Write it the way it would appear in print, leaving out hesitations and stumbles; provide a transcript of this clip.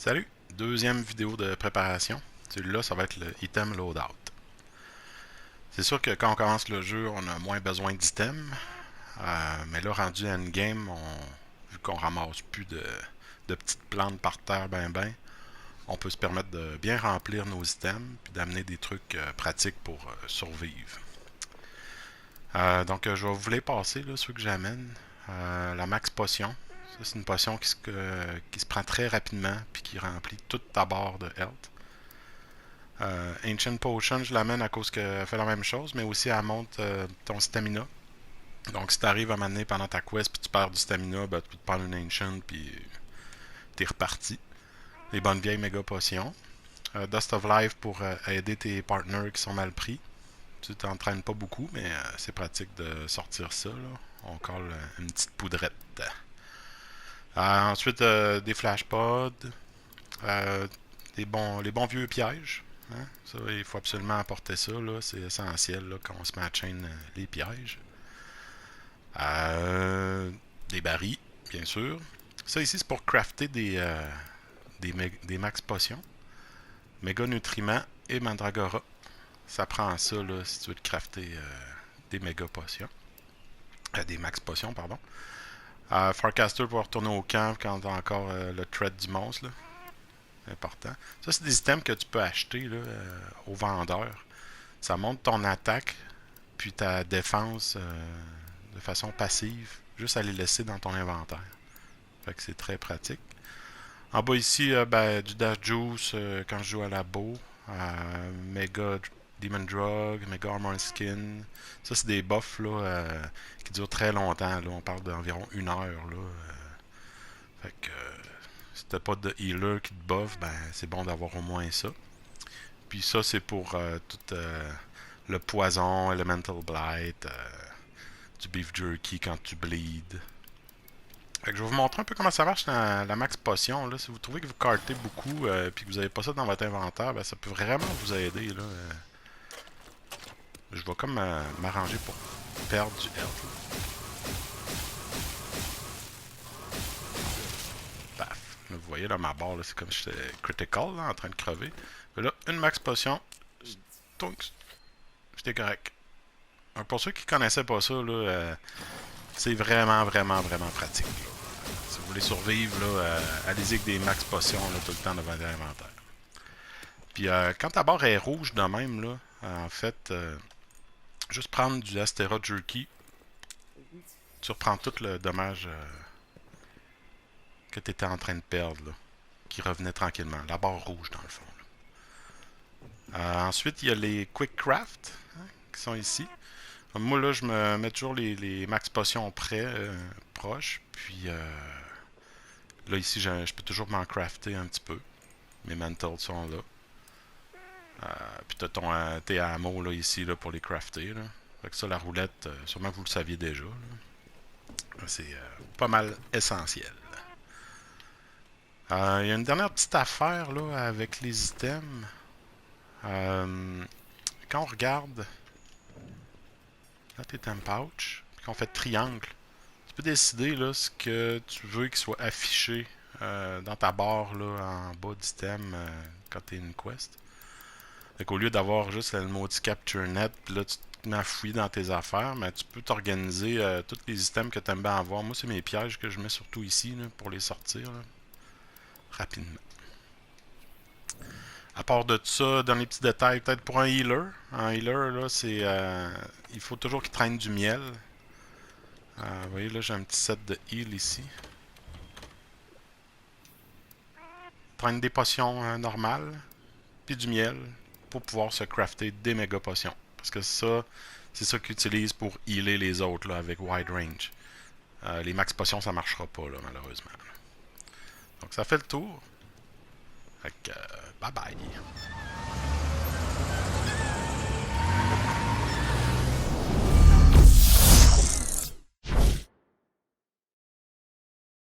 Salut! Deuxième vidéo de préparation. Celui-là, ça va être le item loadout. C'est sûr que quand on commence le jeu, on a moins besoin d'items. Mais là, rendu endgame, vu qu'on ramasse plus de petites plantes par terre on peut se permettre de bien remplir nos items puis d'amener des trucs pratiques pour survivre. Donc, je vais vous les passer, là, ceux que j'amène. La max potion. Ça, c'est une potion qui se prend très rapidement puis qui remplit toute ta barre de health. Ancient Potion, je l'amène à cause qu'elle fait la même chose, mais aussi elle monte ton stamina. Donc si t'arrives à m'amener pendant ta quest puis tu perds du stamina, ben, tu peux te prendre une Ancient puis t'es reparti. Les bonnes vieilles méga potions. Dust of Life pour aider tes partners qui sont mal pris. Tu t'entraînes pas beaucoup, mais c'est pratique de sortir ça. Là. On colle une petite poudrette. Ensuite, des flashpods. Euh, les bons vieux pièges. Hein? Ça, il faut absolument apporter ça. Là. C'est essentiel là, quand on se met à chaîne les pièges. Euh, des barils, bien sûr. Ça ici, c'est pour crafter des max potions. Méga nutriments et mandragora. Ça prend ça là, si tu veux te crafter des méga potions. Des max potions, pardon. Farcaster pour retourner au camp quand t'as encore le thread du monstre. Là. Important. Ça, c'est des items que tu peux acheter là, au vendeur. Ça monte ton attaque, puis ta défense de façon passive, juste à les laisser dans ton inventaire. Fait que c'est très pratique. En bas ici, du Dash Juice quand je joue à la bow. Mega Demon Drug, Mega Armor Skin. Ça, c'est des buffs là, qui durent très longtemps. Là. On parle d'environ 1 heure. Là, fait que si t'as pas de healer qui te buff, ben c'est bon d'avoir au moins ça. Puis ça, c'est pour tout le poison, Elemental Blight, du beef jerky quand tu bleed. Fait que je vais vous montrer un peu comment ça marche dans la max potion. Là. Si vous trouvez que vous cartez beaucoup et que vous n'avez pas ça dans votre inventaire, ben, ça peut vraiment vous aider. Là. Je vais comme m'arranger pour perdre du health. Paf. Là, vous voyez, là, ma barre, c'est comme si j'étais critical, là, en train de crever. Et là, une max potion. Tonks. J'étais correct. Alors, pour ceux qui connaissaient pas ça, là, c'est vraiment, vraiment, vraiment pratique. Là. Si vous voulez survivre, là, allez-y avec des max potions là, tout le temps devant l'inventaire. Puis quand ta barre est rouge de même, là, en fait, juste prendre du Astera Jerky, tu reprends tout le dommage que tu étais en train de perdre, là, qui revenait tranquillement. La barre rouge, dans le fond. Ensuite, il y a les Quick Craft, hein, qui sont ici. Moi, là, je me mets toujours les max potions près, proches. Puis là, ici, je peux toujours m'en crafter un petit peu. Mes mantles sont là. Puis t'as tes ammo là, ici là, pour les crafter. Là. Fait que ça, la roulette, sûrement que vous le saviez déjà. C'est pas mal essentiel. Il y a une dernière petite affaire là, avec les items. Quand on regarde là, tes item pouch, puis qu'on fait triangle, tu peux décider là, ce que tu veux qu'il soit affiché dans ta barre là, en bas d'item quand tu es une quest. Fait qu'au lieu d'avoir juste le maudit Capture Net, là tu te mets à fouiller dans tes affaires, mais tu peux t'organiser tous les items que tu aimes bien avoir. Moi, c'est mes pièges que je mets surtout ici là, pour les sortir là, rapidement. À part de ça, dans les petits détails, peut-être pour un healer. Un healer, là, c'est. Il faut toujours qu'il traîne du miel. Vous voyez, là, j'ai un petit set de heal ici. Traîne des potions normales, puis du miel, pour pouvoir se crafter des méga potions. Parce que ça, c'est ça qu'ils utilisent pour healer les autres là, avec wide range. Les max potions, ça marchera pas, là, malheureusement. Donc, ça fait le tour. Fait que, bye bye.